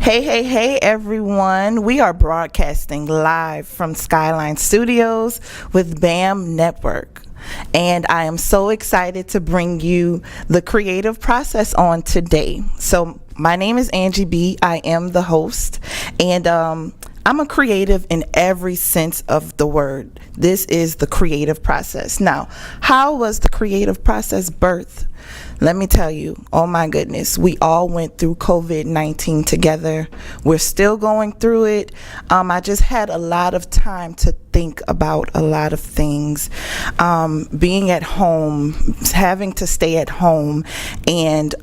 Hey, everyone. We are broadcasting live from Skyline Studios with BAM Network. And I am so excited to bring you the creative process on today. So, my name is Angie B. I am the host. And I'm a creative in every sense of the word. This is the creative process. Now, how was the creative process birthed? Let me tell you, oh my goodness, we all went through COVID-19 together. We're still going through it. I just had a lot of time to think about a lot of things. Being at home, having to stay at home, and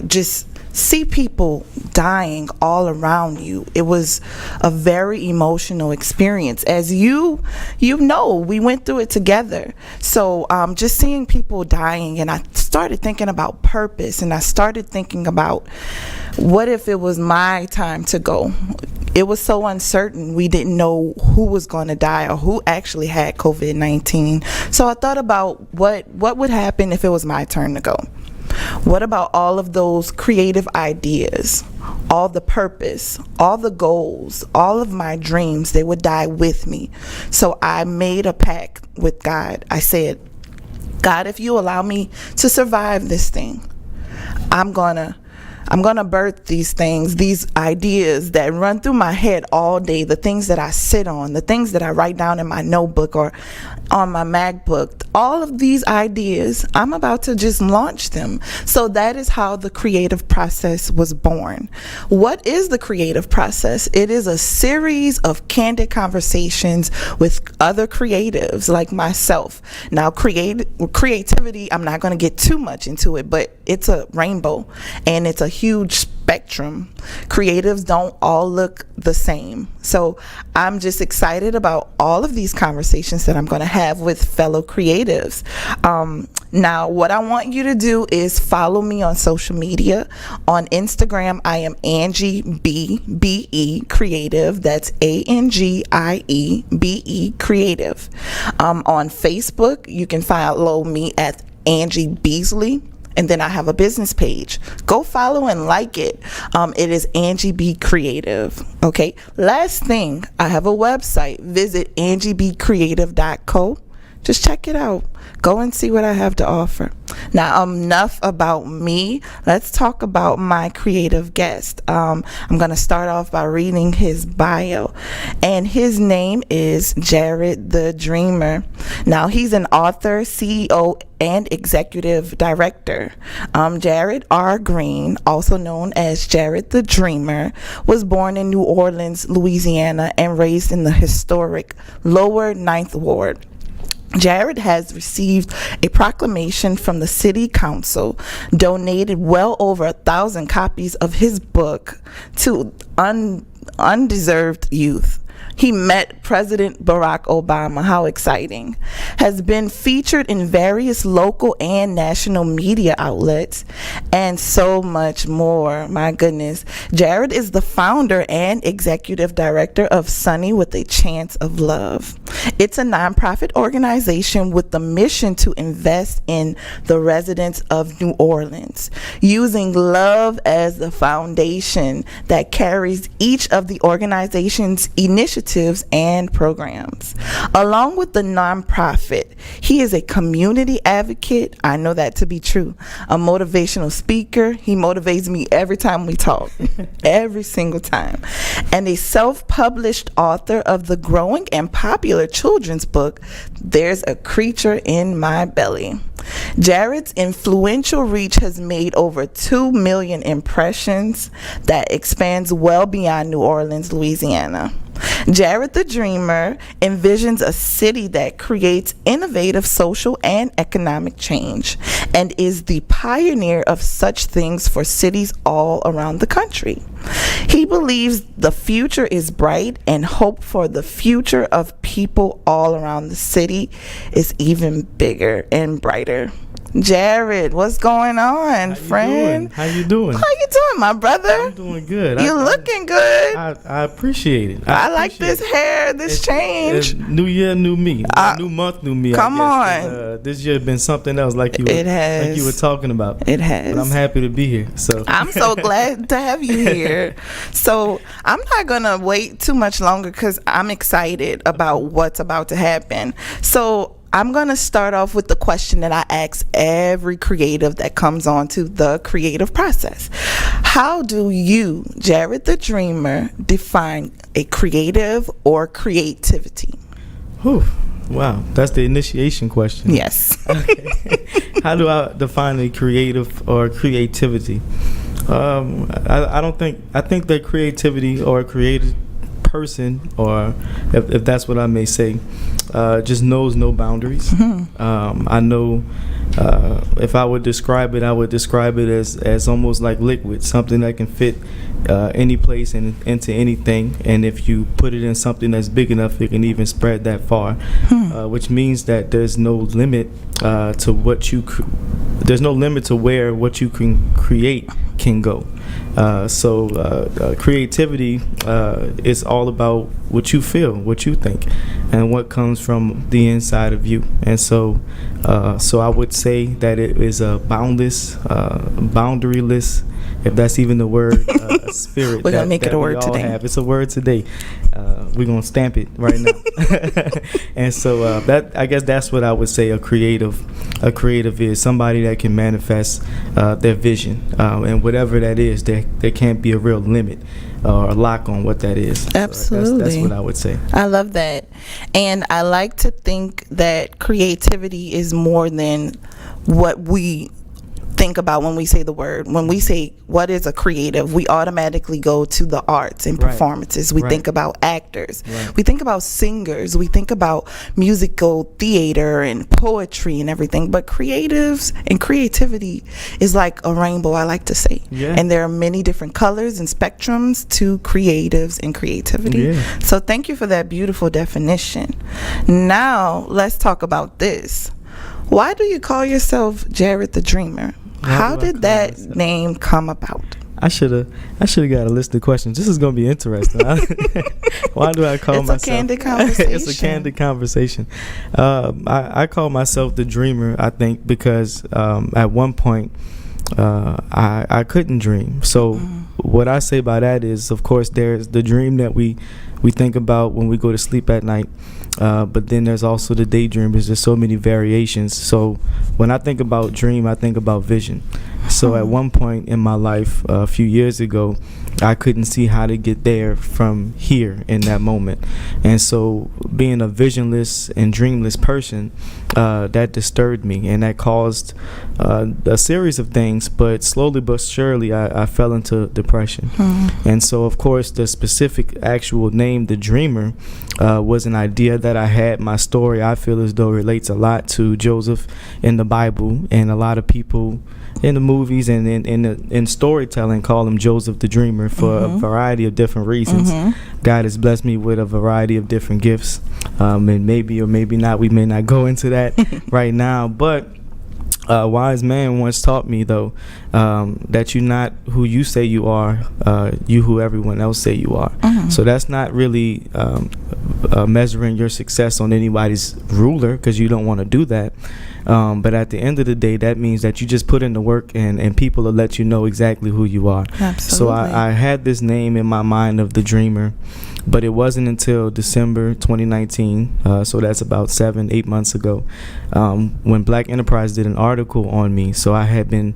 just see people dying all around you. It was a very emotional experience. As you know, we went through it together. So just seeing people dying, and I started thinking about purpose, and I started thinking about what if it was my time to go. It was so uncertain. We didn't know who was going to die or who actually had COVID-19. So I thought about what would happen if it was my turn to go. What about all of those creative ideas, all the purpose, all the goals, all of my dreams? They would die with me. So I made a pact with God. I said, God, if you allow me to survive this thing, I'm gonna birth these things, these ideas that run through my head all day, the things that I sit on, the things that I write down in my notebook or on my MacBook. All of these ideas, I'm about to just launch them. So that is how the creative process was born. What is the creative process? It is a series of candid conversations with other creatives like myself. Now, creativity, I'm not going to get too much into it, but it's a rainbow and it's a huge spectrum. Creatives don't all look the same. So I'm just excited about all of these conversations that I'm going to have with fellow creatives. Now, what I want you to do is follow me on social media. On Instagram, I am Angie B.E. Creative. That's ANGIEBE Creative. On Facebook, you can follow me at Angie Beasley. And then I have a business page. Go follow and like it. It is Angie B Creative. Okay. Last thing, I have a website. Visit angiebcreative.co. Just check it out. Go and see what I have to offer. Now, enough about me. Let's talk about my creative guest. I'm going to start off by reading his bio. And his name is Jared the Dreamer. Now, he's an author, CEO, and executive director. Jared R. Green, also known as Jared the Dreamer, was born in New Orleans, Louisiana, and raised in the historic Lower Ninth Ward. Jared has received a proclamation from the city council, donated well over 1,000 copies of his book to undeserved youth. He met President Barack Obama. How exciting. Has been featured in various local and national media outlets and so much more. My goodness. Jared is the founder and executive director of Sunny with a Chance of Love. It's a nonprofit organization with the mission to invest in the residents of New Orleans, using love as the foundation that carries each of the organization's initiatives and programs. Along with the nonprofit, he is a community advocate. I know that to be true. A motivational speaker. He motivates me every time we talk, every single time. And a self-published author of the growing and popular children's book, There's a Creature in My Belly. Jared's influential reach has made over 2 million impressions that expands well beyond New Orleans, Louisiana. Jared the Dreamer envisions a city that creates innovative social and economic change and is the pioneer of such things for cities all around the country. He believes the future is bright and hope for the future of people all around the city is even bigger and brighter. Jared, what's going on, friend? How you doing? How you doing, my brother? I'm doing good. You looking good. I appreciate it. I like this hair, this change. New year, new me. New month, new me. Come on. This year been something else, like you were talking about. It has. But I'm happy to be here. So I'm so glad to have you here. So I'm not gonna wait too much longer because I'm excited about what's about to happen. So I'm going to start off with the question that I ask every creative that comes on to the creative process. How do you, Jared the Dreamer, define a creative or creativity? Whew. Wow, that's the initiation question. Yes. How do I define a creative or creativity? I think that creativity or a creative person, or if that's what I may say, just knows no boundaries. I know if I would describe it, I would describe it as almost like liquid, something that can fit any place and into anything. And if you put it in something that's big enough, it can even spread that far, which means that there's no limit to what there's no limit to where what you can create can go. So creativity is all about what you feel, what you think, and what comes from the inside of you. And so I would say that it is a boundless, boundaryless, if that's even the word, spirit. We're going to make it a word today. It's a word today. We're going to stamp it right now. And so I guess that's what I would say a creative is somebody that can manifest their vision. And whatever that is, there can't be a real limit or a lock on what that is. Absolutely. So that's what I would say. I love that. And I like to think that creativity is more than what we think about when we say the word. When we say what is a creative, we automatically go to the arts and performances. We think about actors. We think about singers. We think about musical theater and poetry and everything. But creatives and creativity is like a rainbow, I like to say. Yeah. And there are many different colors and spectrums to creatives and creativity. Yeah. So thank you for that beautiful definition. Now let's talk about this. Why do you call yourself Jared the Dreamer? How did that name come about? I should have got a list of questions. This is going to be interesting. Why do I call myself? It's a candid conversation. It's a candid conversation. I call myself the Dreamer, I think, because at one point I couldn't dream. So what I say by that is, of course, there's the dream that we think about when we go to sleep at night. But then there's also the daydreamers. There's so many variations. So when I think about dream, I think about vision. So at one point in my life, a few years ago, I couldn't see how to get there from here in that moment. And so being a visionless and dreamless person, that disturbed me, and that caused a series of things. But slowly but surely, I fell into depression. And so, of course, the specific actual name, the Dreamer, was an idea that I had. My story, I feel as though, relates a lot to Joseph in the Bible, and a lot of people in the movies and in storytelling call him Joseph the Dreamer for a variety of different reasons. God has blessed me with a variety of different gifts, and maybe or maybe not, we may not go into that right now, but a wise man once taught me, though, that you're not who you say you are, you who everyone else say you are. So that's not really measuring your success on anybody's ruler, because you don't want to do that. But at the end of the day, that means that you just put in the work, and people will let you know exactly who you are. Absolutely. So I had this name in my mind of the Dreamer, but it wasn't until December 2019, so that's about 7-8 months ago, when Black Enterprise did an article on me. So I had been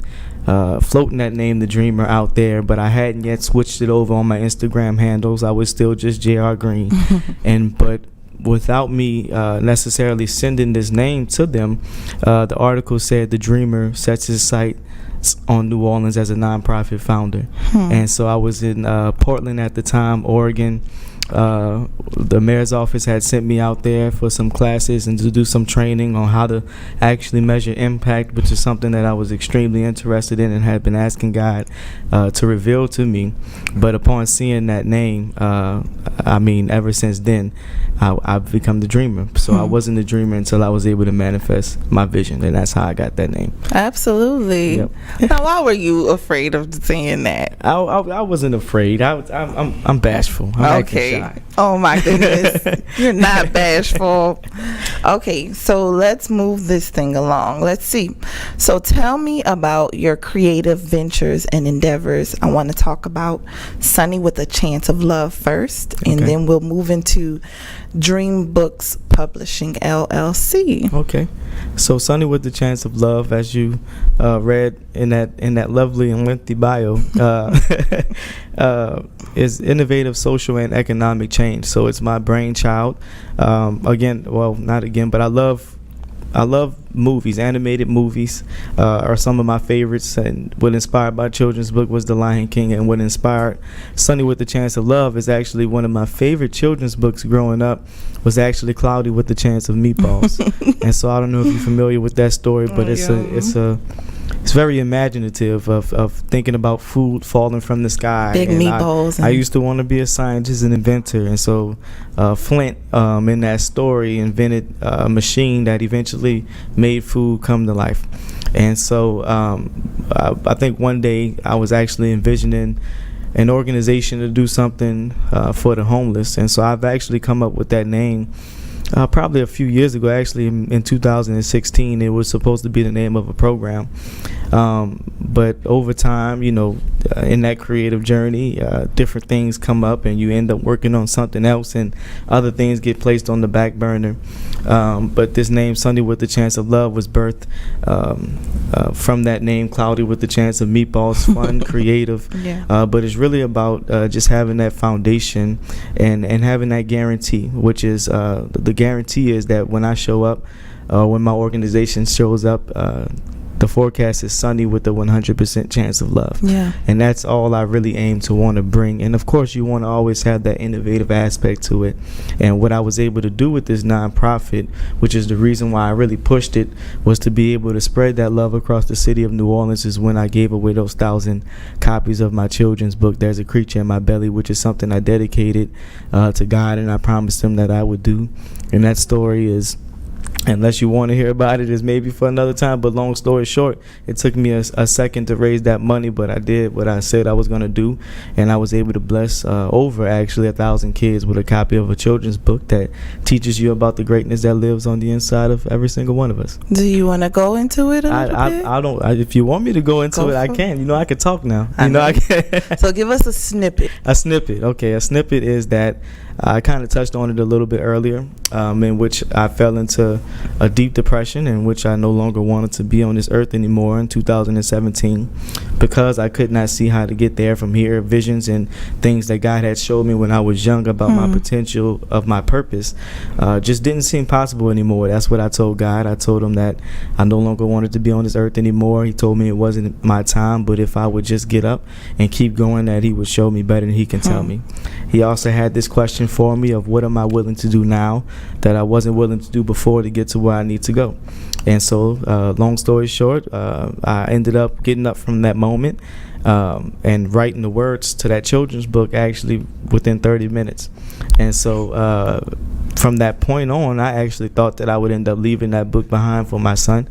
floating that name, the Dreamer, out there, but I hadn't yet switched it over on my Instagram handles. I was still just JR Green. But without me necessarily sending this name to them, the article said the Dreamer sets his sight on New Orleans as a nonprofit founder. And so I was in Portland at the time, Oregon, The mayor's office had sent me out there for some classes and to do some training on how to actually measure impact, which is something that I was extremely interested in and had been asking God to reveal to me. But upon seeing that name, ever since then, I've become the dreamer. So I wasn't a dreamer until I was able to manifest my vision, and that's how I got that name. Absolutely. Yep. Now, why were you afraid of saying that? I wasn't afraid. I'm bashful. I'm acting shy. Oh my goodness. You're not bashful. Okay, so let's move this thing along. Let's see. So tell me about your creative ventures and endeavors. I want to talk about Sunny with a Chance of Love first, and then we'll move into Dream Books Publishing LLC. Okay. So Sunny with the Chance of Love, as you read in that lovely and lengthy bio, is innovative social and economic change. So it's my brainchild. But I love movies. Animated movies are some of my favorites, and what inspired my children's book was The Lion King, and what inspired Sunny with the Chance of Love is actually one of my favorite children's books growing up was actually Cloudy with the Chance of Meatballs. And so I don't know if you're familiar with that story, but it's very imaginative of thinking about food falling from the sky. Big and meatballs. I used to want to be a scientist and inventor, and so Flint in that story invented a machine that eventually made food come to life. And so I think one day I was actually envisioning an organization to do something for the homeless, and so I've actually come up with that name probably a few years ago. Actually, in 2016, it was supposed to be the name of a program, but over time, in that creative journey, different things come up and you end up working on something else, and other things get placed on the back burner. But this name, Sunny with the Chance of Love, was birthed from that name, Cloudy with the Chance of Meatballs. Fun, creative, but it's really about just having that foundation and having that guarantee, which is the guarantee is that when I show up, when my organization shows up, the forecast is sunny with a 100% chance of love. Yeah. And that's all I really aim to want to bring. And of course, you want to always have that innovative aspect to it. And what I was able to do with this nonprofit, which is the reason why I really pushed it, was to be able to spread that love across the city of New Orleans. Is when I gave away those 1,000 copies of my children's book, There's a Creature in My Belly, which is something I dedicated to God, and I promised him that I would do. And that story is, unless you want to hear about it, is maybe for another time, but long story short, it took me a second to raise that money, but I did what I said I was going to do, and I was able to bless over actually 1,000 kids with a copy of a children's book that teaches you about the greatness that lives on the inside of every single one of us. Do you want to go into it a little bit? I don't. If you want me to go into it, I can. I can talk now. I can. So give us a snippet. A snippet. Okay, a snippet is that I kind of touched on it a little bit earlier, in which I fell into a deep depression, in which I no longer wanted to be on this earth anymore in 2017, because I could not see how to get there from here. Visions and things that God had showed me when I was young about my potential of my purpose just didn't seem possible anymore. That's what I told God. I told him that I no longer wanted to be on this earth anymore. He told me it wasn't my time, but if I would just get up and keep going, that he would show me better than he can tell me. He also had this question for me of what am I willing to do now that I wasn't willing to do before to get to where I need to go. And so long story short, I ended up getting up from that moment and writing the words to that children's book actually within 30 minutes. And so from that point on, I actually thought that I would end up leaving that book behind for my son,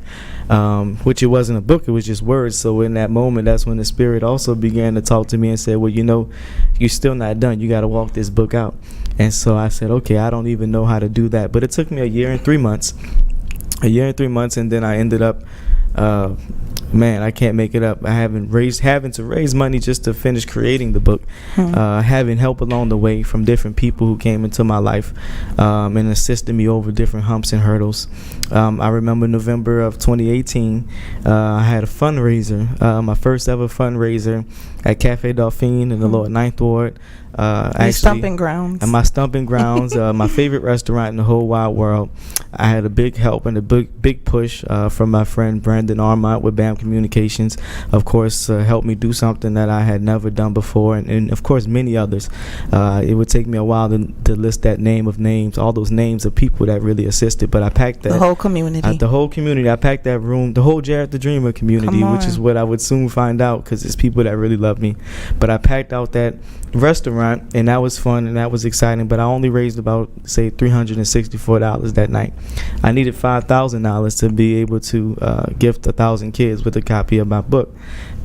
which it wasn't a book, it was just words. So in that moment, that's when the Spirit also began to talk to me and said, well, you're still not done. You got to walk this book out. And so I said, okay, I don't even know how to do that. But it took me a year and 3 months, and then I ended up I can't make it up. Having to raise money just to finish creating the book, having help along the way from different people who came into my life and assisted me over different humps and hurdles. I remember November of 2018, I had a fundraiser, my first ever fundraiser at Cafe Dauphine in the Lower Ninth Ward. Your stomping grounds. And my stomping grounds, my favorite restaurant in the whole wide world. I had a big help and a big push from my friend Brandon Armont with BAM Communications. Of course, helped me do something that I had never done before, and of course many others. It would take me a while to list that name of names, all those names of people that really assisted. But I packed that the whole community. The whole community. I packed that room, the whole Jared the Dreamer community, which is what I would soon find out because it's people that really love me. But I packed out that restaurant, and that was fun and that was exciting. But I only raised about, say, $364 that night. I needed $5,000 to be able to gift 1,000 kids with a copy of my book.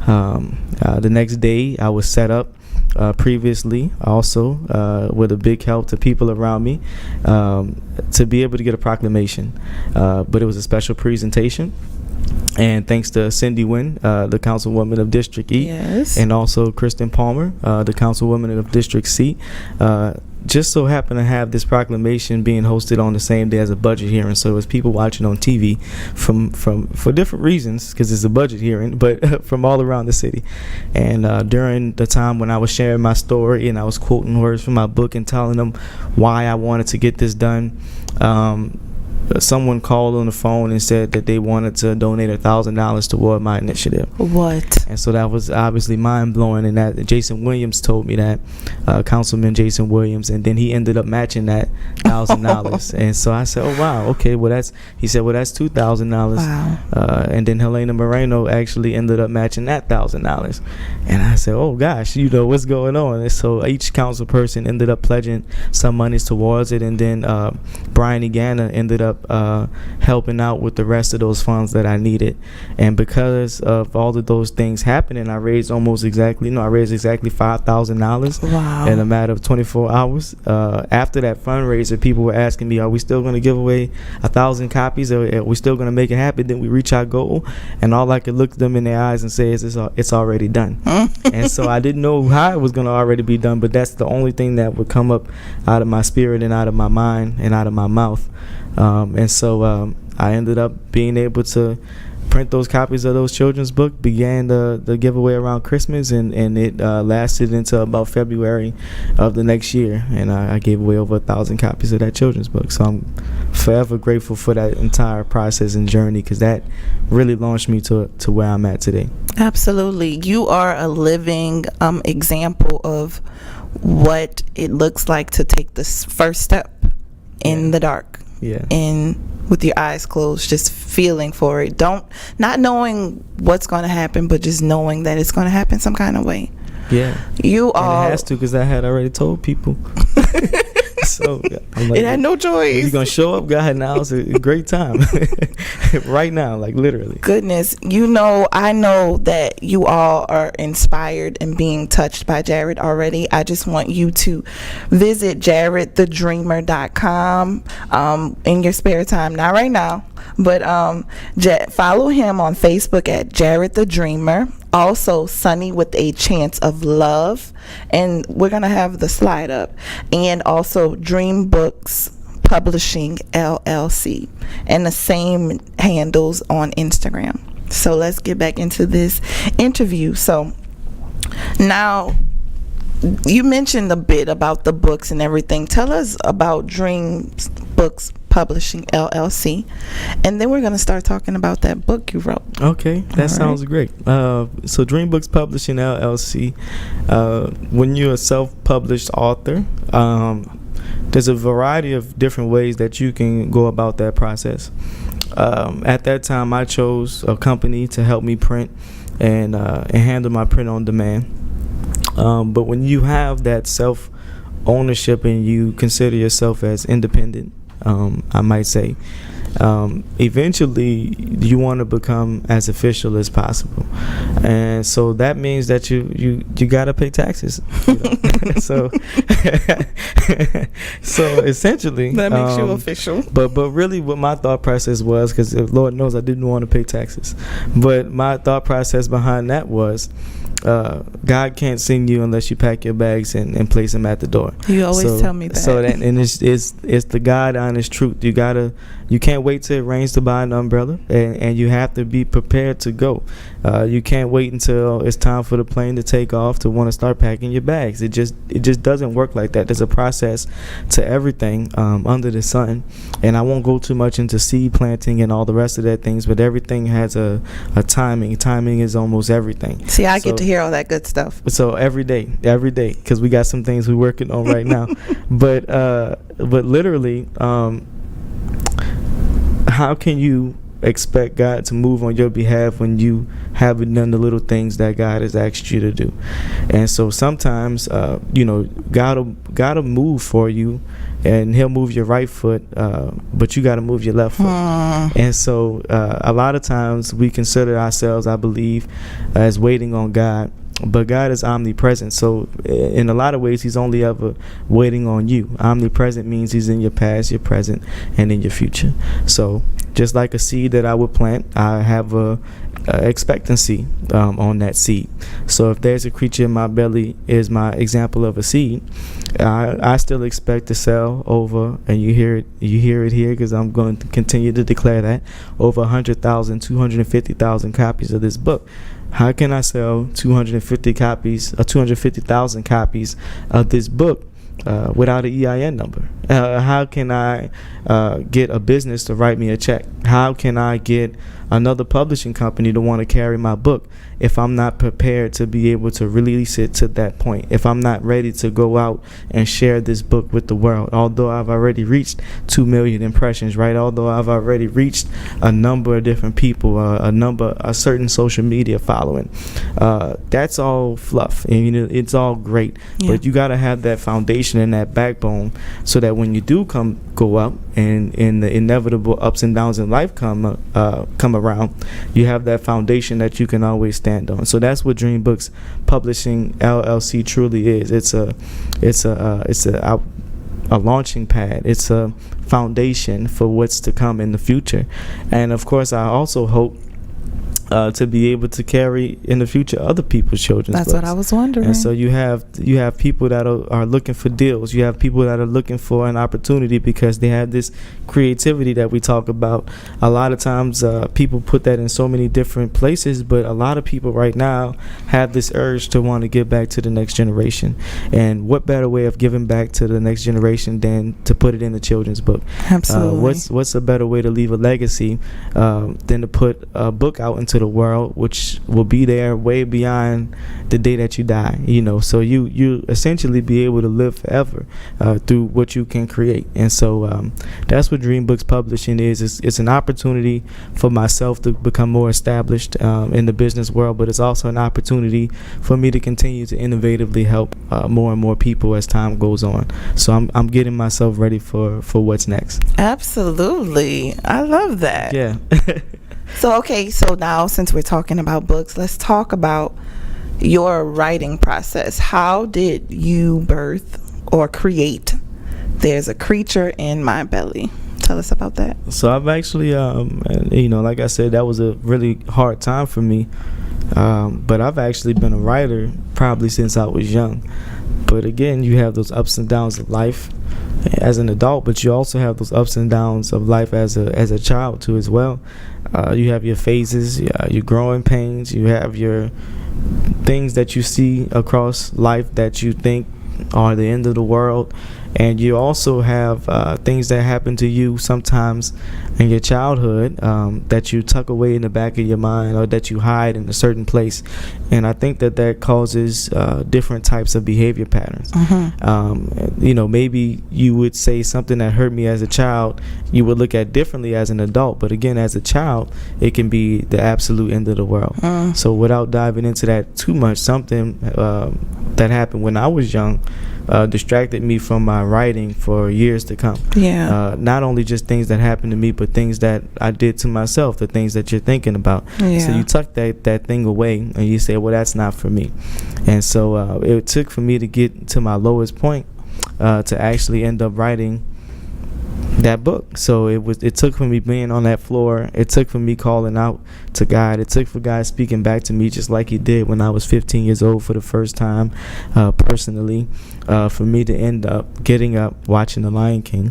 The next day, I was set up. Previously also with a big help to people around me to be able to get a proclamation, but it was a special presentation, and thanks to Cindy Nguyen, the councilwoman of District E, yes, and also Kristen Palmer, the councilwoman of District C, just so happened to have this proclamation being hosted on the same day as a budget hearing. So it was people watching on TV for different reasons, because it's a budget hearing, but from all around the city. And during the time when I was sharing my story and I was quoting words from my book and telling them why I wanted to get this done, someone called on the phone and said that they wanted to donate $1,000 toward my initiative. What? And so that was obviously mind-blowing, and that Jason Williams told me that, Councilman Jason Williams, and then he ended up matching that $1,000. And so I said, oh wow, okay, he said that's $2,000. Wow. And then Helena Moreno actually ended up matching that $1,000. And I said, oh gosh, what's going on? And so each council person ended up pledging some monies towards it, and then Brian Egana ended up helping out with the rest of those funds that I needed. And because of all of those things happening, I raised exactly $5,000. Wow. In a matter of 24 hours. After that fundraiser, people were asking me, are we still going to give away 1,000 copies? Or are we still going to make it happen? Didn't we reach our goal? And all I could look them in their eyes and say is it's already done. And so I didn't know how it was going to already be done, but that's the only thing that would come up out of my spirit and out of my mind and out of my mouth. And so I ended up being able to print those copies of those children's book, began the giveaway around Christmas, and it lasted until about February of the next year, and I gave away over 1,000 copies of that children's book. So I'm forever grateful for that entire process and journey, because that really launched me to where I'm at today. Absolutely. You are a living example of what it looks like to take this first step in the dark. Yeah. And with your eyes closed, just feeling for it. Not knowing what's going to happen, but just knowing that it's going to happen some kind of way. Yeah. And it has to, because I had already told people. So I'm like, it had no choice. You're going to show up, God, now it's a great time. Right now, like literally. Goodness, I know that you all are inspired and being touched by Jared already. I just want you to visit jaredthedreamer.com in your spare time. Not right now, but follow him on Facebook at Jared the Dreamer. Also, Sunny with a Chance of Love, and we're gonna have the slide up. And also Dream Books Publishing LLC, and the same handles on Instagram. So let's get back into this interview. So now, you mentioned a bit about the books and everything. Tell us about Dream Books Publishing LLC, and then we're going to start talking about that book you wrote. Okay, that sounds great. So Dream Books Publishing LLC, when you're a self-published author, there's a variety of different ways that you can go about that process. At that time, I chose a company to help me print and handle my print on demand. But when you have that self-ownership and you consider yourself as independent, I might say, eventually you want to become as official as possible, and so that means that you gotta pay taxes. So essentially that makes you official. But really, what my thought process was, because Lord knows I didn't want to pay taxes, but my thought process behind that was, God can't send you unless you pack your bags and place them at the door. You always tell me that. So that, and it's the God honest truth. You gotta you can't wait till it rains to buy an umbrella, and you have to be prepared to go. You can't wait until it's time for the plane to take off to want to start packing your bags. It just doesn't work like that. There's a process to everything under the sun, and I won't go too much into seed planting and all the rest of that things, but everything has a timing. Timing is almost everything. See, I get to hear all that good stuff. So every day, because we got some things we're working on right now. But literally, how can you expect God to move on your behalf when you haven't done the little things that God has asked you to do? And so sometimes, God will move for you, and He'll move your right foot, but you got to move your left foot. And so a lot of times we consider ourselves, I believe, as waiting on God. But God is omnipresent, so in a lot of ways He's only ever waiting on you. Omnipresent means He's in your past, your present, and in your future. So just like a seed that I would plant, I have a expectancy on that seed. So if there's a creature in my belly is my example of a seed, I still expect to sell over, and you hear it here, because I'm going to continue to declare that, over 100,000, 250,000 copies of this book. How can I sell 250,000 copies of this book without an EIN number? How can I get a business to write me a check? How can I get another publishing company to want to carry my book if I'm not prepared to be able to release it to that point? If I'm not ready to go out and share this book with the world, although I've already reached 2 million impressions, right? Although I've already reached a number of different people, a certain social media following, that's all fluff, and it's all great. But you got to have that foundation and that backbone, so that when you do go up and the inevitable ups and downs in life come around, you have that foundation that you can always stand on. So that's what Dream Books Publishing LLC truly is. It's a launching pad. It's a foundation for what's to come in the future. And of course, I also hope to be able to carry in the future other people's children's books. That's what I was wondering. And so you have people that are looking for deals. You have people that are looking for an opportunity because they have this creativity that we talk about. A lot of times people put that in so many different places, but a lot of people right now have this urge to want to give back to the next generation. And what better way of giving back to the next generation than to put it in the children's book? Absolutely. What's a better way to leave a legacy than to put a book out into the world, which will be there way beyond the day that you die, so you essentially be able to live forever through what you can create. And so that's what Dream Books Publishing is. It's an opportunity for myself to become more established in the business world, but it's also an opportunity for me to continue to innovatively help more and more people as time goes on. So I'm getting myself ready for what's next. Absolutely. I love that. Yeah. So now since we're talking about books, let's talk about your writing process. How did you birth or create There's a Creature in My Belly? Tell us about that. So I've actually, like I said, that was a really hard time for me. But I've actually been a writer probably since I was young. But again, you have those ups and downs of life as an adult, but you also have those ups and downs of life as a child too as well. You have your phases, your growing pains, you have your things that you see across life that you think are the end of the world, and you also have things that happen to you sometimes in your childhood that you tuck away in the back of your mind, or that you hide in a certain place. And I think that causes different types of behavior patterns. Maybe you would say something that hurt me as a child, you would look at differently as an adult, but again, as a child, it can be the absolute end of the world. So without diving into that too much, something that happened when I was young distracted me from my writing for years to come. Not only just things that happened to me, but things that I did to myself, the things that you're thinking about. So you tuck that thing away and you say, well, that's not for me. And so it took for me to get to my lowest point to actually end up writing that book. So it took for me being on that floor, it took for me calling out to God, it took for God speaking back to me just like he did when I was 15 years old for the first time, personally, for me to end up getting up watching The Lion King,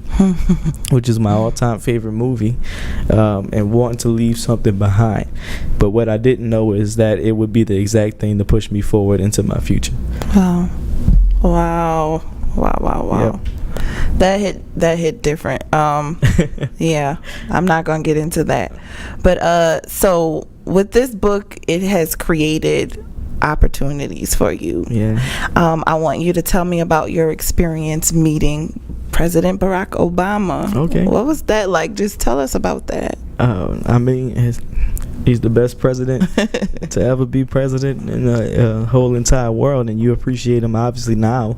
which is my all-time favorite movie, and wanting to leave something behind. But what I didn't know is that it would be the exact thing to push me forward into my future. Wow. Yep. That hit different. Yeah, I'm not gonna get into that. But so with this book, it has created opportunities for you. Yeah. I want you to tell me about your experience meeting President Barack Obama. Okay. What was that like? Just tell us about that. I mean, he's the best president to ever be president in the whole entire world, and you appreciate him obviously now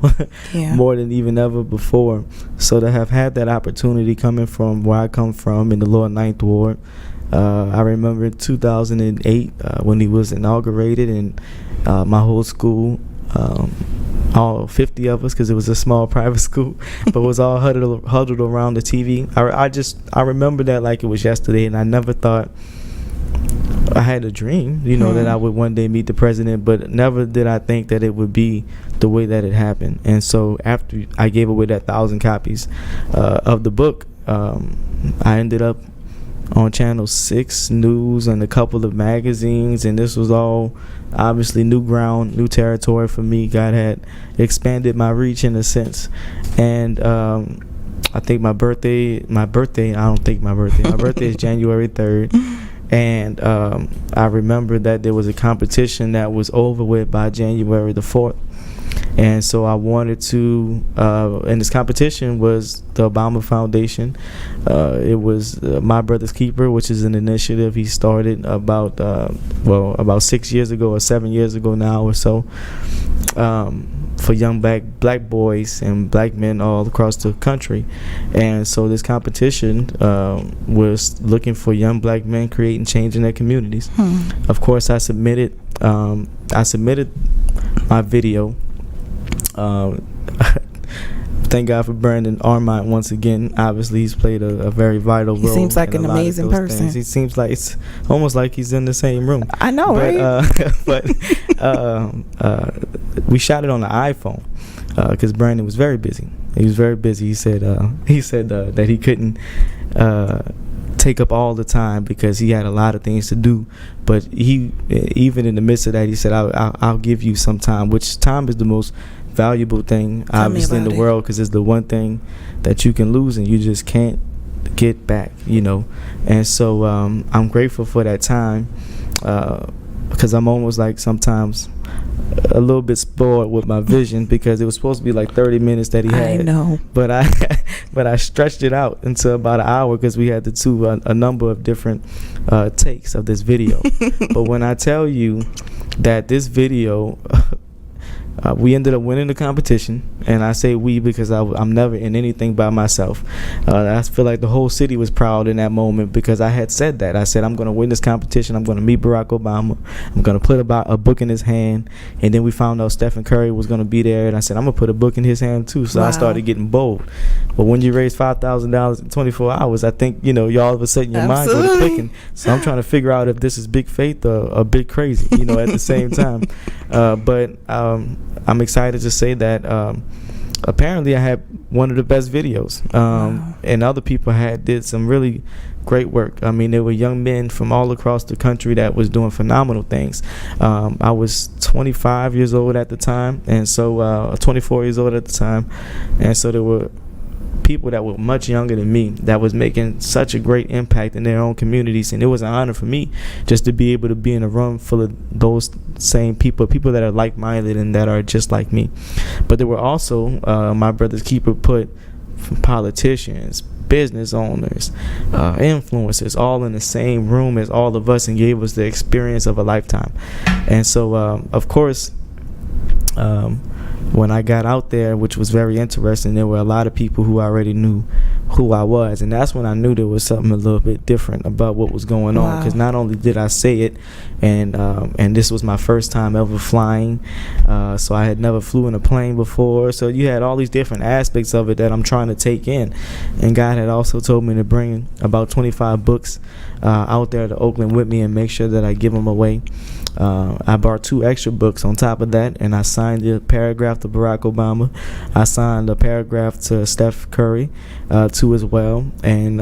more than even ever before. So to have had that opportunity coming from where I come from in the lower Ninth Ward, I remember in 2008 when he was inaugurated, and my whole school, all 50 of us, because it was a small private school, but was all huddled around the TV. I remember that like it was yesterday, and I never thought, I had a dream, that I would one day meet the president, but never did I think that it would be the way that it happened. And so after I gave away that 1,000 copies of the book, I ended up on Channel 6 News and a couple of magazines, and this was all obviously new ground, new territory for me. God had expanded my reach in a sense. And I think my birthday is January 3rd. And I remember that there was a competition that was over with by January the 4th. And so I wanted to, and this competition was the Obama Foundation. It was My Brother's Keeper, which is an initiative he started about 6 years ago or 7 years ago now or so, for young black boys and black men all across the country. And so this competition was looking for young black men creating change in their communities. Of course, I submitted my video. Thank God for Brandon Armont once again. Obviously, he's played a very vital role. He seems like an amazing person. Things. He seems like it's almost like he's in the same room. I know, right? But we shot it on the iPhone because Brandon was very busy. He was very busy. He said that he couldn't take up all the time because he had a lot of things to do. But he, even in the midst of that, he said, I'll give you some time, which time is the most valuable thing obviously in the world, because it's the one thing that you can lose and you just can't get back, and so I'm grateful for that time, because I'm almost like sometimes a little bit spoiled with my vision, because it was supposed to be like 30 minutes that he had. I know, but I stretched it out into about an hour because we had to do a number of different takes of this video. But when I tell you that this video we ended up winning the competition, and I say we because I'm never in anything by myself. I feel like the whole city was proud in that moment because I had said that. I said, I'm going to win this competition. I'm going to meet Barack Obama. I'm going to put a book in his hand. And then we found out Stephen Curry was going to be there, and I said, I'm going to put a book in his hand too. So I started getting bold. But when you raise $5,000 in 24 hours, I think, you all of a sudden your mind goes clicking. So I'm trying to figure out if this is big faith or a bit crazy, at the same time. But I'm excited to say that apparently I had one of the best videos, and other people did some really great work. I mean, there were young men from all across the country that was doing phenomenal things. I was 25 years old at the time, and so 24 years old at the time, and so there were people that were much younger than me that was making such a great impact in their own communities, and it was an honor for me just to be able to be in a room full of those same people that are like-minded and that are just like me. But there were also My Brother's Keeper put politicians, business owners, influencers all in the same room as all of us and gave us the experience of a lifetime. And so of course when I got out there, which was very interesting, there were a lot of people who already knew who I was, and that's when I knew there was something a little bit different about what was going on. Because not only did I say it, and this was my first time ever flying, so I had never flew in a plane before. So you had all these different aspects of it that I'm trying to take in, and God had also told me to bring about 25 books out there to Oakland with me and make sure that I give them away. I bought 2 extra books on top of that, and I signed a paragraph to Barack Obama. I signed a paragraph to Steph Curry, too, as well. And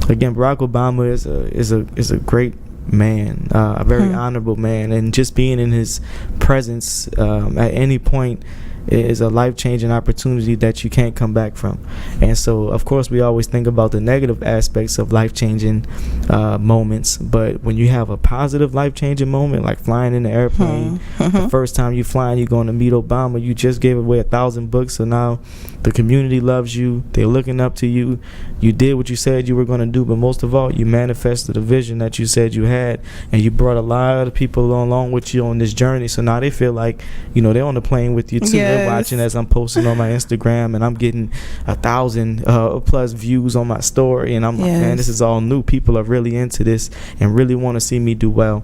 again, Barack Obama is a great man, a very honorable man, and just being in his presence at any point is a life-changing opportunity that you can't come back from. And so, of course, we always think about the negative aspects of life-changing moments, but when you have a positive life-changing moment, like flying in the airplane, the first time you flying, you're going to meet Obama, you just gave away 1,000 books, so now the community loves you, they're looking up to you, you did what you said you were going to do, but most of all, you manifested the vision that you said you had, and you brought a lot of people along with you on this journey, so now they feel like, they're on the plane with you too. They're watching as I'm posting on my Instagram, and I'm getting 1,000 plus views on my story, and I'm like, man, this is all new. People are really into this and really want to see me do well.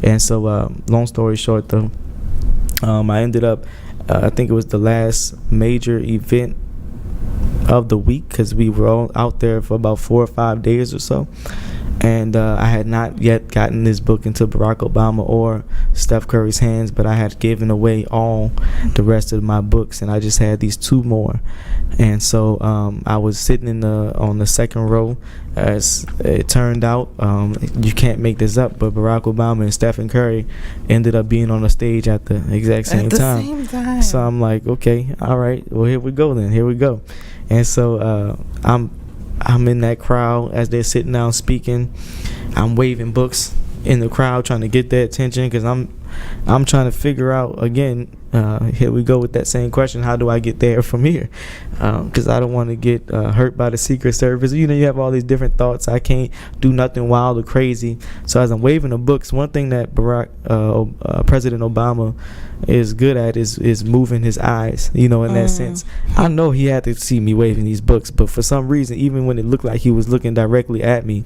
And so, long story short, though, I ended up, I think it was the last major event of the week, because we were all out there for about 4 or 5 days or so. And I had not yet gotten this book into Barack Obama or Steph Curry's hands, but I had given away all the rest of my books, and I just had these 2 more. And so I was sitting on the second row. As it turned out, you can't make this up, but Barack Obama and Stephen Curry ended up being on the stage at the exact same time. So I'm like, okay, all right, well, here we go then. Here we go. And so I'm in that crowd as they're sitting down speaking. I'm waving books in the crowd, trying to get their attention, because I'm trying to figure out, again, here we go with that same question, how do I get there from here? Because I don't want to get hurt by the Secret Service. You have all these different thoughts. I can't do nothing wild or crazy. So as I'm waving the books, one thing that President Obama is good at is moving his eyes, in that sense. I know he had to see me waving these books, but for some reason, even when it looked like he was looking directly at me,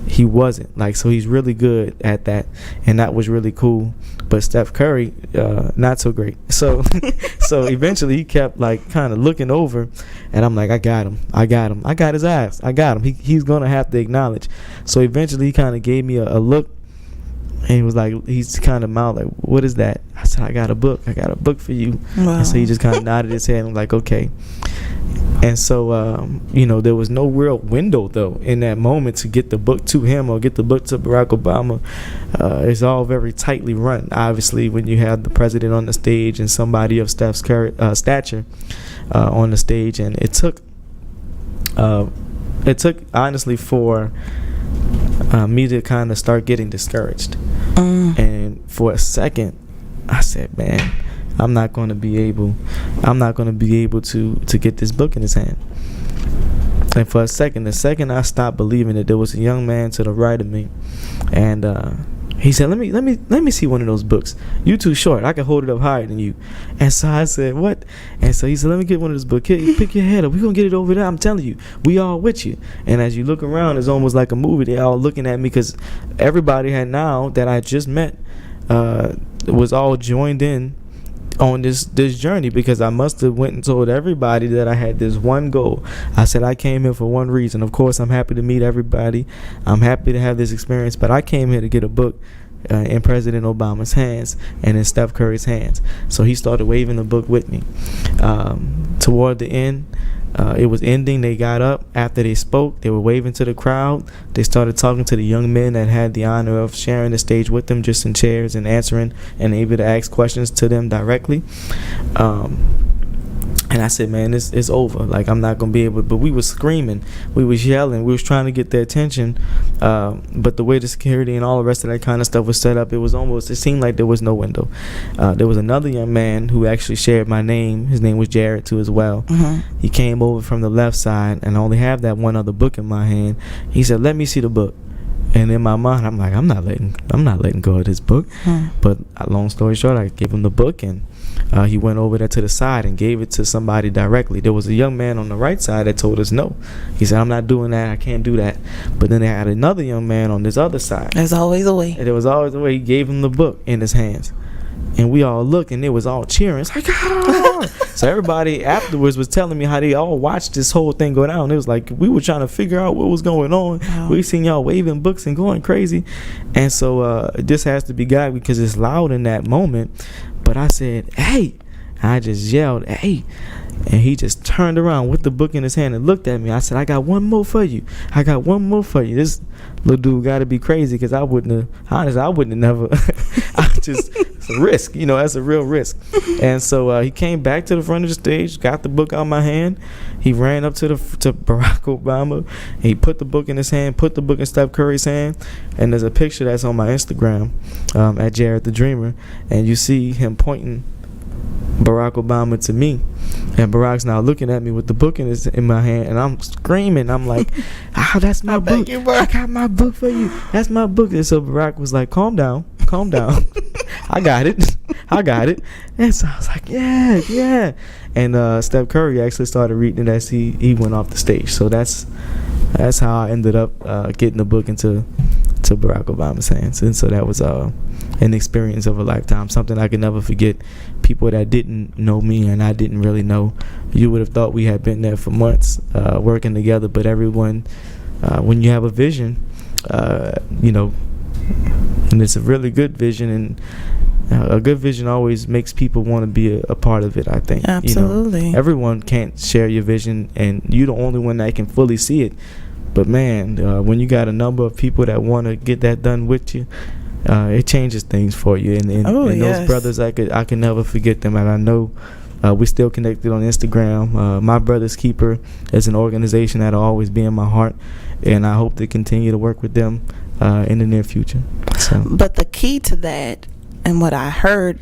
he wasn't. So he's really good at that, and that was really cool. But Steph Curry, not so great. So eventually he kept kind of looking over, and I'm like, I got him. I got his ass. I got him. He's gonna have to acknowledge. So eventually he kind of gave me a look, and he was like, he's kind of mouthed like, what is that? I said, I got a book for you. Wow. And so he just kind of nodded his head and was like, okay. And so, there was no real window, though, in that moment to get the book to him or get the book to Barack Obama. It's all very tightly run, obviously, when you have the president on the stage and somebody of Steph's stature on the stage. And it took honestly for me to kind of start getting discouraged. And for a second, I said, man, I'm not going to be able to get this book in his hand. And for the second I stopped believing it, there was a young man to the right of me, and he said, let me see one of those books. You too short. I can hold it up higher than you. And so I said, what? And so he said, let me get one of those books. Pick your head up. We're going to get it over there. I'm telling you, we all with you. And as you look around, it's almost like a movie. They're all looking at me, because everybody had now that I just met was all joined in on this journey, because I must have went and told everybody that I had this one goal. I said I came here for one reason. Of course, I'm happy to meet everybody. I'm happy to have this experience, but I came here to get a book in President Obama's hands and in Steph Curry's hands. So he started waving the book with me. Toward the end, it was ending. They got up after they spoke. They were waving to the crowd. They started talking to the young men that had the honor of sharing the stage with them, just in chairs, and answering and able to ask questions to them directly. And I said, man, it's over. I'm not going to be able to. But we was screaming. We was yelling. We was trying to get their attention. But the way the security and all the rest of that kind of stuff was set up, it seemed like there was no window. There was another young man who actually shared my name. His name was Jared, too, as well. Mm-hmm. He came over from the left side, and I only have that one other book in my hand. He said, let me see the book. And in my mind, I'm like, I'm not letting go of this book. But long story short, I gave him the book, and he went over there to the side and gave it to somebody directly. There was a young man on the right side that told us no. He said, I'm not doing that. I can't do that. But then they had another young man on this other side. There's always a way. And there was always a way. He gave him the book in his hands. And we all looked, and it was all cheering. It's like, ah! So everybody afterwards was telling me how they all watched this whole thing go down. It was like we were trying to figure out what was going on. Wow. We seen y'all waving books and going crazy. And so this has to be God, because it's loud in that moment. But I said, hey. I just yelled, hey. And he just turned around with the book in his hand and looked at me. I said, I got one more for you. This little dude got to be crazy, because I wouldn't have never. It's a risk. That's a real risk. And so he came back to the front of the stage, got the book out of my hand. He ran up to Barack Obama. And he put the book in his hand, put the book in Steph Curry's hand. And there's a picture that's on my Instagram at Jared the Dreamer. And you see him pointing Barack Obama to me, and Barack's now looking at me with the book in my hand, and I'm screaming. I'm like, that's my book. I got my book for you. That's my book. And so Barack was like, calm down. I got it. And so I was like, yeah. And Steph Curry actually started reading it as he went off the stage. So that's how I ended up getting the book into Barack Obama's hands. And so that was an experience of a lifetime, something I could never forget. People that didn't know me and I didn't really know, you would have thought we had been there for months working together. But everyone, when you have a vision, and it's a really good vision, and a good vision always makes people want to be a part of it, I think. Absolutely. Everyone can't share your vision, and you're the only one that can fully see it. But man, when you got a number of people that want to get that done with you, it changes things for you. And those brothers, I can never forget them. And I know we still connected on Instagram. My Brother's Keeper is an organization that'll always be in my heart, and I hope to continue to work with them in the near future. So. But the key to that, and what I heard,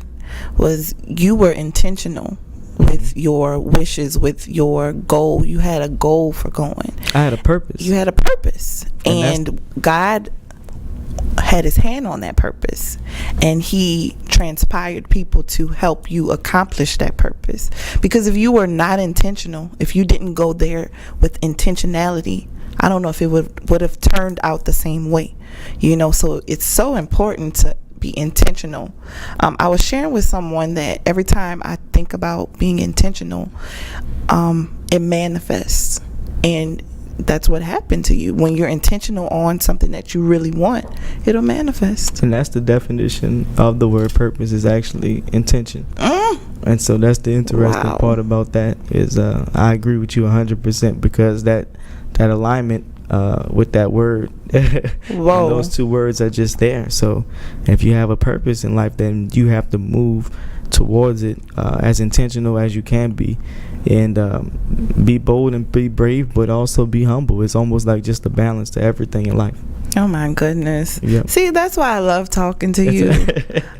was you were intentional with your wishes, with your goal. You had a goal for going. I had a purpose. You had a purpose. And God had his hand on that purpose, and he transpired people to help you accomplish that purpose. Because if you were not intentional, if you didn't go there with intentionality, I don't know if it would have turned out the same way. So it's so important to be intentional. I was sharing with someone that every time I think about being intentional, it manifests. And that's what happened to you. When you're intentional on something that you really want, it'll manifest. And that's the definition of the word purpose, is actually intention. And so that's the interesting part about that, is I agree with you 100%, because that alignment with that word, those two words are just there. So if you have a purpose in life, then you have to move towards it as intentional as you can be, and be bold and be brave, but also be humble. It's almost like just a balance to everything in life. Oh my goodness. Yep. See, that's why I love talking to you.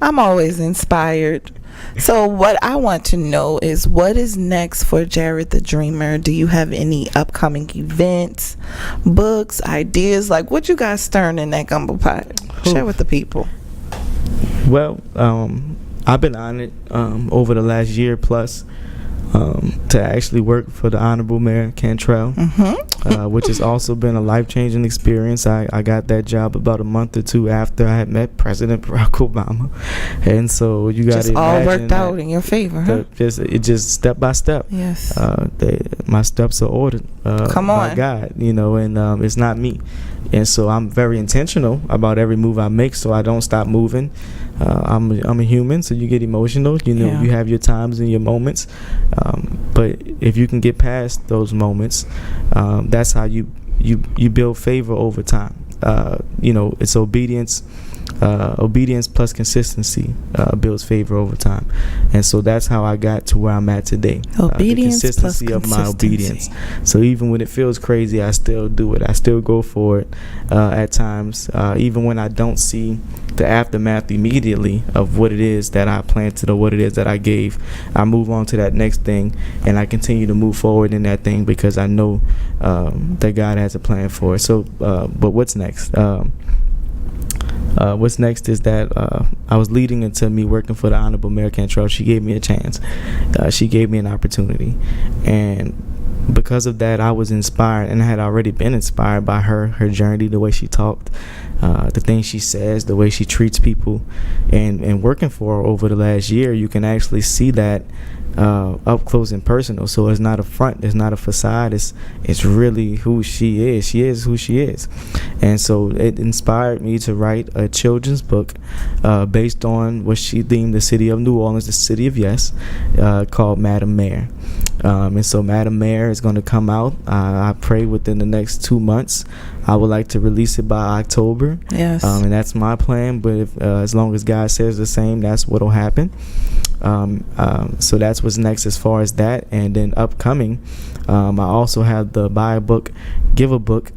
I'm always inspired. So what I want to know is, what is next for Jared the Dreamer? Do you have any upcoming events, books, ideas? Like, what you got stirring in that gumbo pot? Share with the people. Well, I've been honored over the last year plus to actually work for the Honorable Mayor Cantrell, which has also been a life-changing experience. I got that job about a month or two after I had met President Barack Obama, and so you got to imagine all worked out in your favor, huh? Just step by step. Yes. My steps are ordered by God, and it's not me. And so I'm very intentional about every move I make, so I don't stop moving. I'm a human, so you get emotional. You have your times and your moments, but if you can get past those moments, that's how you build favor over time. It's obedience obedience plus consistency builds favor over time. And so that's how I got to where I'm at today. Obedience the consistency plus of my obedience. So even when it feels crazy, I still do it. I still go for it at times, even when I don't see the aftermath immediately of what it is that I planted or what it is that I gave. I move on to that next thing, and I continue to move forward in that thing because I know that God has a plan for it. So, but what's next? What's next is that I was leading into me working for the Honorable Mayor Cantrell. She gave me a chance. She gave me an opportunity, and because of that, I was inspired, and I had already been inspired by her journey, the way she talked, the things she says, the way she treats people, and working for her over the last year, you can actually see that up close and personal. So it's not a front, it's not a facade, it's really who she is. She is who she is. And so it inspired me to write a children's book based on what she deemed the city of New Orleans, the city of yes, called Madam Mayor. And so Madam Mayor is going to come out, I pray, within the next 2 months. I would like to release it by October. Yes. And that's my plan, but if, as long as God says the same, that's what will happen. So that's what's next as far as that. And then upcoming, I also have the Buy a Book, Give a Book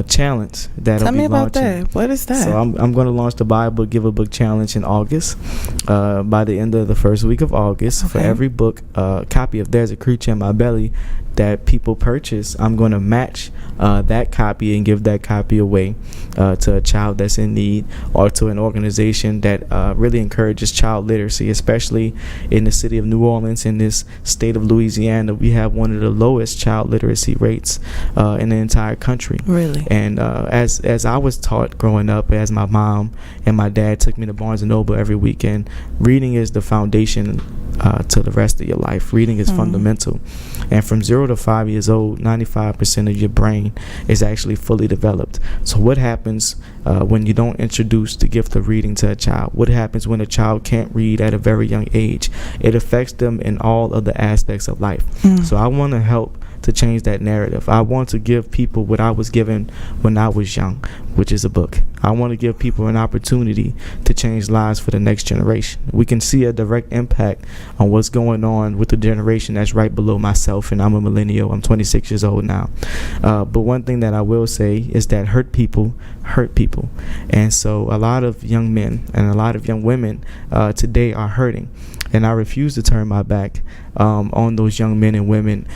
challenge that'll Tell be me about launching. that. What is that? So I'm going to launch the Buy a Book, Give a Book challenge in August. By the end of the first week of August, for every book copy of There's a Creature in My Belly that people purchase, I'm going to match that copy and give that copy away to a child that's in need, or to an organization that really encourages child literacy, especially in the city of New Orleans. In this state of Louisiana, we have one of the lowest child literacy rates in the entire country. Really? And as I was taught growing up, as my mom and my dad took me to Barnes & Noble every weekend, reading is the foundation to the rest of your life. Reading is fundamental. And from 0 to 5 years old, 95% of your brain is actually fully developed. So what happens when you don't introduce the gift of reading to a child? What happens when a child can't read at a very young age? It affects them in all of the aspects of life. So I want to help to change that narrative. I want to give people what I was given when I was young, which is a book. I want to give people an opportunity to change lives for the next generation. We can see a direct impact on what's going on with the generation that's right below myself, and I'm a millennial. I'm 26 years old now. But one thing that I will say is that hurt people hurt people. And so a lot of young men and a lot of young women today are hurting. And I refuse to turn my back on those young men and women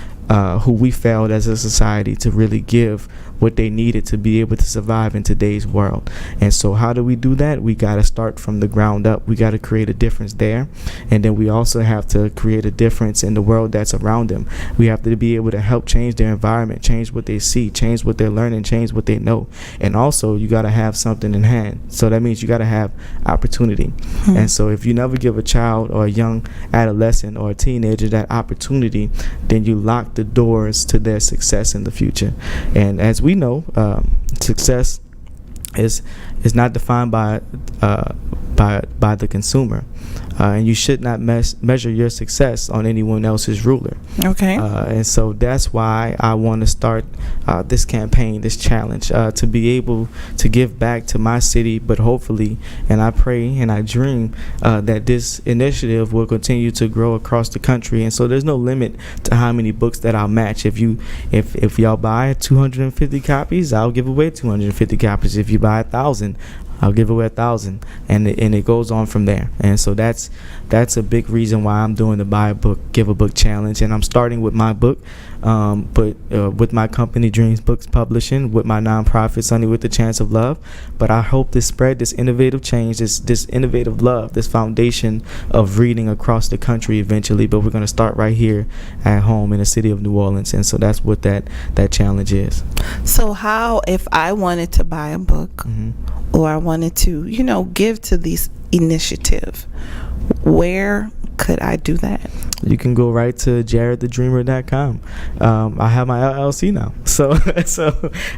who we failed as a society to really give what they needed to be able to survive in today's world. And so how do we do that? We got to start from the ground up. We got to create a difference there. And then we also have to create a difference in the world that's around them. We have to be able to help change their environment, change what they see, change what they're learning, change what they know. And also you got to have something in hand. So that means you got to have opportunity. And so if you never give a child or a young adolescent or a teenager that opportunity, then you lock the doors to their success in the future. And as we know, success is not defined by the consumer, and you should not measure your success on anyone else's ruler. Okay. And so that's why I want to start this campaign, this challenge, to be able to give back to my city, but hopefully, and I pray and I dream that this initiative will continue to grow across the country. And so there's no limit to how many books that I'll match. If y'all buy 250 copies, I'll give away 250 copies. If you buy 1,000, I'll give away 1,000, and it goes on from there. And so that's a big reason why I'm doing the Buy a Book, Give a Book challenge. And I'm starting with my book, but with my company Dreams Books Publishing, with my nonprofit Sunny with the Chance of Love. But I hope to spread this innovative change, this innovative love, this foundation of reading across the country eventually. But we're going to start right here at home in the city of New Orleans. And so that's what that challenge is. So how, if I wanted to buy a book, or I wanted to, give to this initiative, where could I do that? You can go right to jaredthedreamer.com. I have my LLC now, so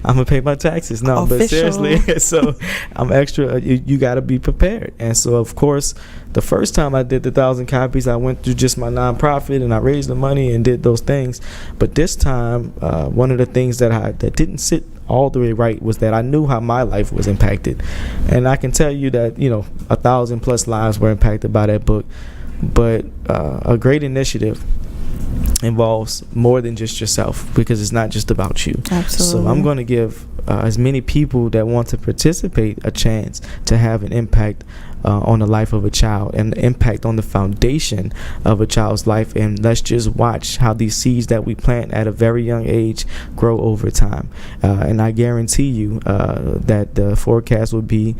I'm gonna pay my taxes. No, Official. but seriously, so I'm extra. You got to be prepared. And so, of course, the first time I did the 1,000 copies, I went through just my nonprofit and I raised the money and did those things. But this time, one of the things that didn't sit all the way right was that I knew how my life was impacted, and I can tell you that 1,000+ lives were impacted by that book. But a great initiative involves more than just yourself, because it's not just about you. Absolutely. So I'm going to give as many people that want to participate a chance to have an impact on the life of a child and the impact on the foundation of a child's life. And let's just watch how these seeds that we plant at a very young age grow over time. And I guarantee you that the forecast will be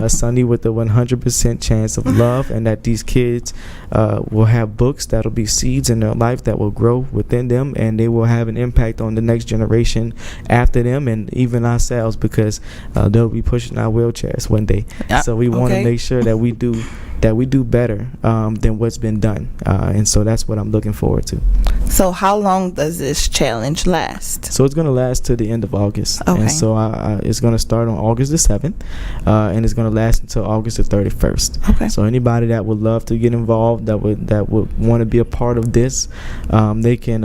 sunny with a 100% chance of love, and that these kids will have books that'll be seeds in their life that will grow within them, and they will have an impact on the next generation after them, and even ourselves, because they'll be pushing our wheelchairs one day. So we want to make sure that we do better than what's been done, and so that's what I'm looking forward to. So how long does this challenge last? So it's going to last to the end of August. Okay. And so it's going to start on August the 7th, and it's going to last until August the 31st. Okay. So anybody that would love to get involved, that would want to be a part of this, they can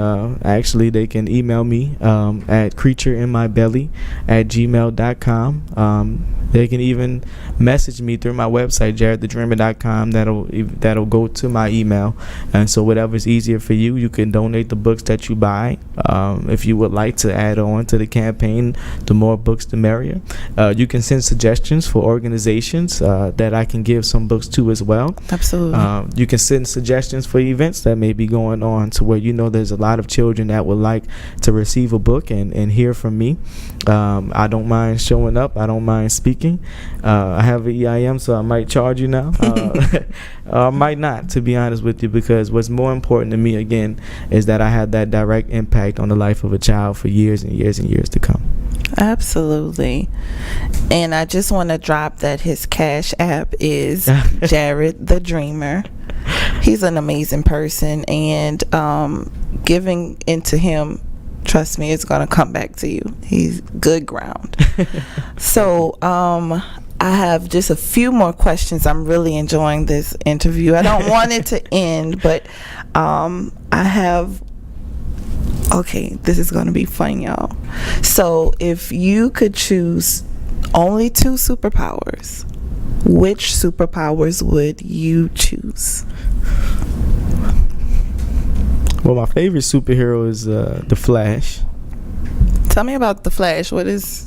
email me at creatureinmybelly@gmail.com. They can even message me through my website, jaredthedreamer.com. That'll go to my email. And so whatever's easier for you, you can donate the books that you buy. If you would like to add on to the campaign, the more books, the merrier. You can send suggestions for organizations that I can give some books to as well. Absolutely. You can send suggestions for events that may be going on, to where there's a lot of children that would like to receive a book and hear from me. I don't mind showing up. I don't mind speaking. I have an EIM, so I might charge you now. I might not, to be honest with you, because what's more important to me, again, is that I have that direct impact on the life of a child for years and years and years to come. Absolutely. And I just want to drop that his Cash App is Jared the Dreamer. He's an amazing person, and giving into him, trust me, it's going to come back to you. He's good ground. So I have just a few more questions. I'm really enjoying this interview. I don't want it to end, but I have... Okay, this is going to be fun, y'all. So if you could choose only 2 superpowers, which superpowers would you choose? Well, my favorite superhero is the Flash. Tell me about the Flash. What is...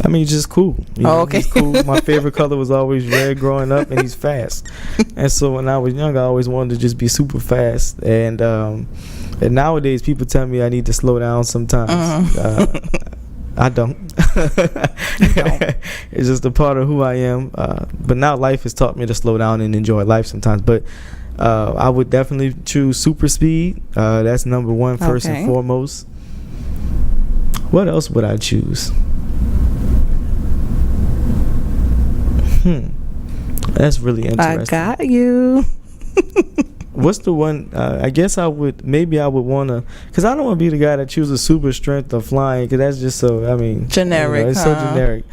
I mean, just cool. Okay. He's cool. My favorite color was always red growing up, and he's fast. And so when I was young, I always wanted to just be super fast. And nowadays, people tell me I need to slow down sometimes. I don't. It's just a part of who I am. But now life has taught me to slow down and enjoy life sometimes. But I would definitely choose super speed. That's number one, first and foremost. What else would I choose? That's really interesting. I got you. What's the one? I guess I would want to, because I don't want to be the guy that chooses super strength or flying, because that's just so, generic. It's so generic.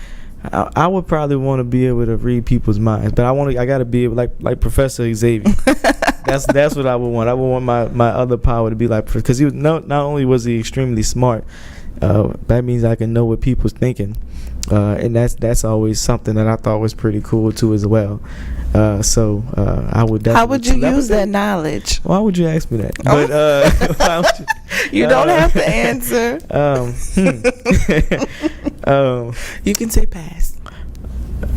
I would probably want to be able to read people's minds, but I got to be able, like Professor Xavier. That's what I would want. I would want my other power to be like, because he was not only was he extremely smart, that means I can know what people's thinking. And that's always something that I thought was pretty cool too as well. So I would definitely. How would you use that knowledge? Why would you ask me that? Oh. But why would you don't have to answer. You can say pass.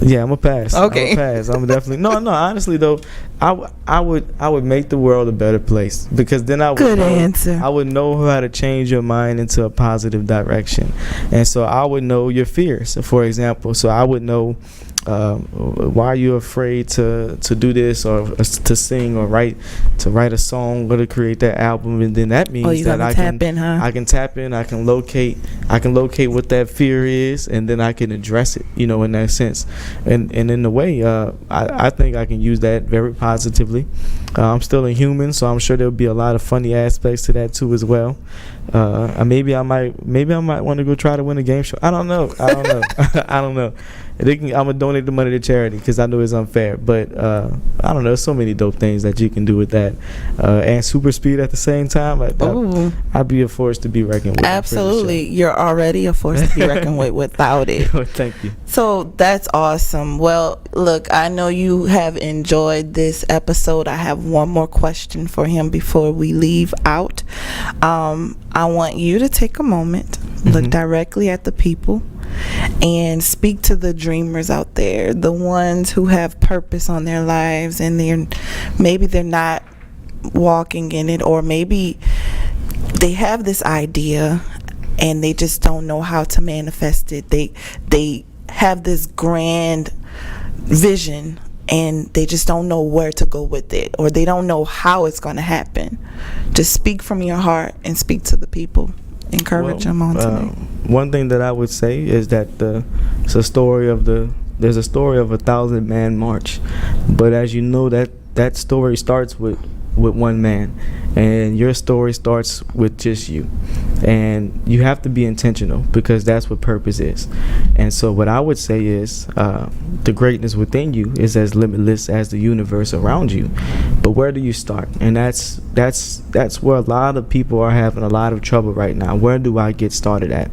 Yeah, I'm a pass. Okay. I'm a pass. I'm definitely no. Honestly though, I would make the world a better place, because then I would answer. I would know how to change your mind into a positive direction, and so I would know your fears, for example. So I would know why are you afraid to do this, or to sing, or write a song, or to create that album, and then that means that I can tap in, I can locate I can locate what that fear is, and then I can address it, in that sense. And in a way, I think I can use that very positively. I'm still a human, so I'm sure there'll be a lot of funny aspects to that too as well. Maybe I might want to go try to win a game show. I don't know. I don't know. I'm gonna donate the money to charity because I know it's unfair. But I don't know. There's so many dope things that you can do with that, and super speed at the same time. I'd be a force to be reckoned with. Absolutely, you're already a force to be reckoned with without it. Thank you. So that's awesome. Well, look, I know you have enjoyed this episode. I have one more question for him before we leave out. I want you to take a moment, look directly at the people, and speak to the dreamers out there, the ones who have purpose on their lives, and maybe they're not walking in it, or maybe they have this idea and they just don't know how to manifest it. They have this grand vision and they just don't know where to go with it, or they don't know how it's going to happen. Just speak from your heart and speak to the people. Encourage them on today. One thing that I would say is that there's a story of a 1,000-man march, but as you know, that story starts with one man, and your story starts with just you, and you have to be intentional because that's what purpose is. And so what I would say is the greatness within you is as limitless as the universe around you, but where do you start? And that's where a lot of people are having a lot of trouble right now. Where do I get started at?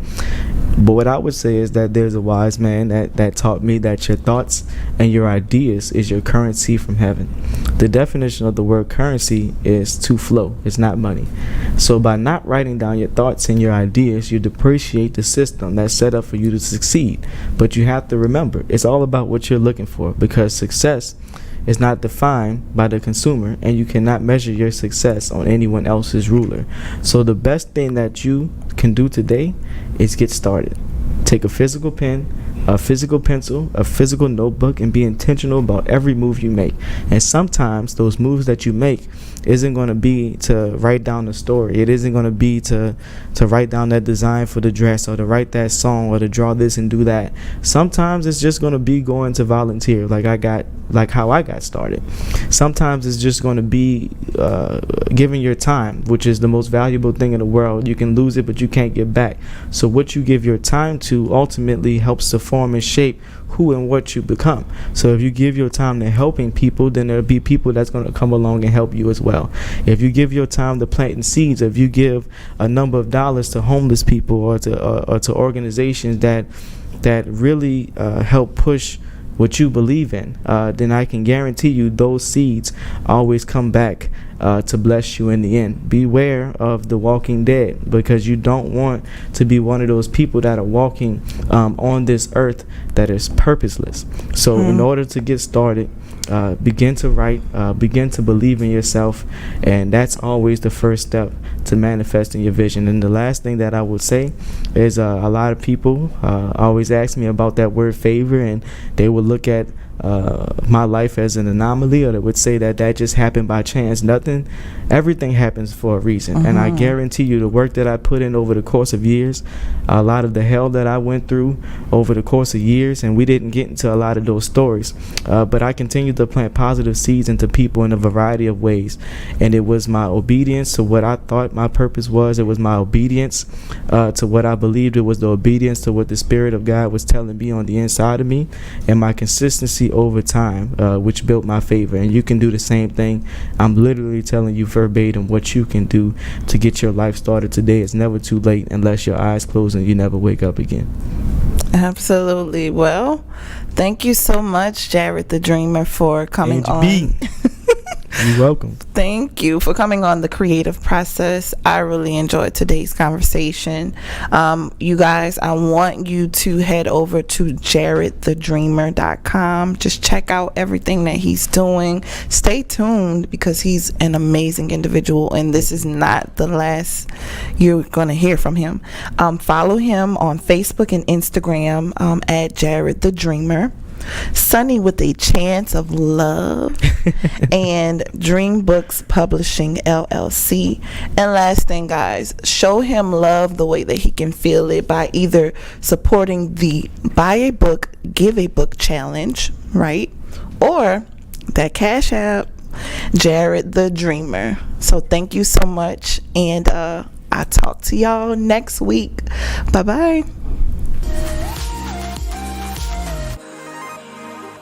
But what I would say is that there's a wise man that taught me that your thoughts and your ideas is your currency from heaven. The definition of the word currency is to flow. It's not money. So by not writing down your thoughts and your ideas, you depreciate the system that's set up for you to succeed. But you have to remember, it's all about what you're looking for, because success is not defined by the consumer, and you cannot measure your success on anyone else's ruler. So the best thing that you can do today is get started. Take a physical pen, a physical pencil, a physical notebook, and be intentional about every move you make. And sometimes those moves that you make isn't going to be to write down the story. It isn't going to be to write down that design for the dress, or to write that song, or to draw this and do that. Sometimes it's just going to be going to volunteer, like how I got started. Sometimes it's just going to be giving your time, which is the most valuable thing in the world. You can lose it, but you can't get back. So what you give your time to ultimately helps to form and shape who and what you become. So if you give your time to helping people, then there'll be people that's going to come along and help you as well. If you give your time to planting seeds, if you give a number of dollars to homeless people, or to organizations that really help push what you believe in, then I can guarantee you those seeds always come back to bless you in the end. Beware of the walking dead, because you don't want to be one of those people that are walking on this earth that is purposeless. So in order to get started, begin to write, begin to believe in yourself, and that's always the first step to manifesting your vision. And the last thing that I would say is a lot of people always ask me about that word favor, and they would look at my life as an anomaly, or they would say that just happened by chance. Everything happens for a reason. And I guarantee you the work that I put in over the course of years, a lot of the hell that I went through over the course of years, and we didn't get into a lot of those stories, but I continued to plant positive seeds into people in a variety of ways. And it was my obedience to what I thought my purpose was. It was my obedience to what I believed. It was the obedience to what the Spirit of God was telling me on the inside of me, and my consistency over time, which built my favor. And you can do the same thing. I'm literally telling you verbatim what you can do to get your life started today. It's never too late unless your eyes close and you never wake up again. Absolutely. Well, thank you so much, Jared the Dreamer, for coming on. You're welcome. Thank you for coming on The Creative Process. I really enjoyed today's conversation. You guys, I want you to head over to jaredthedreamer.com. Just check out everything that he's doing. Stay tuned, because he's an amazing individual, and this is not the last you're going to hear from him. Follow him on Facebook and Instagram at Jared the Dreamer. Sunny with a Chance of Love, and Dream Books Publishing LLC. And last thing, guys, show him love the way that he can feel it by either supporting the Buy a Book, Give a Book challenge, right? Or that Cash App, Jared the Dreamer. So thank you so much, and I'll talk to y'all next week. Bye bye.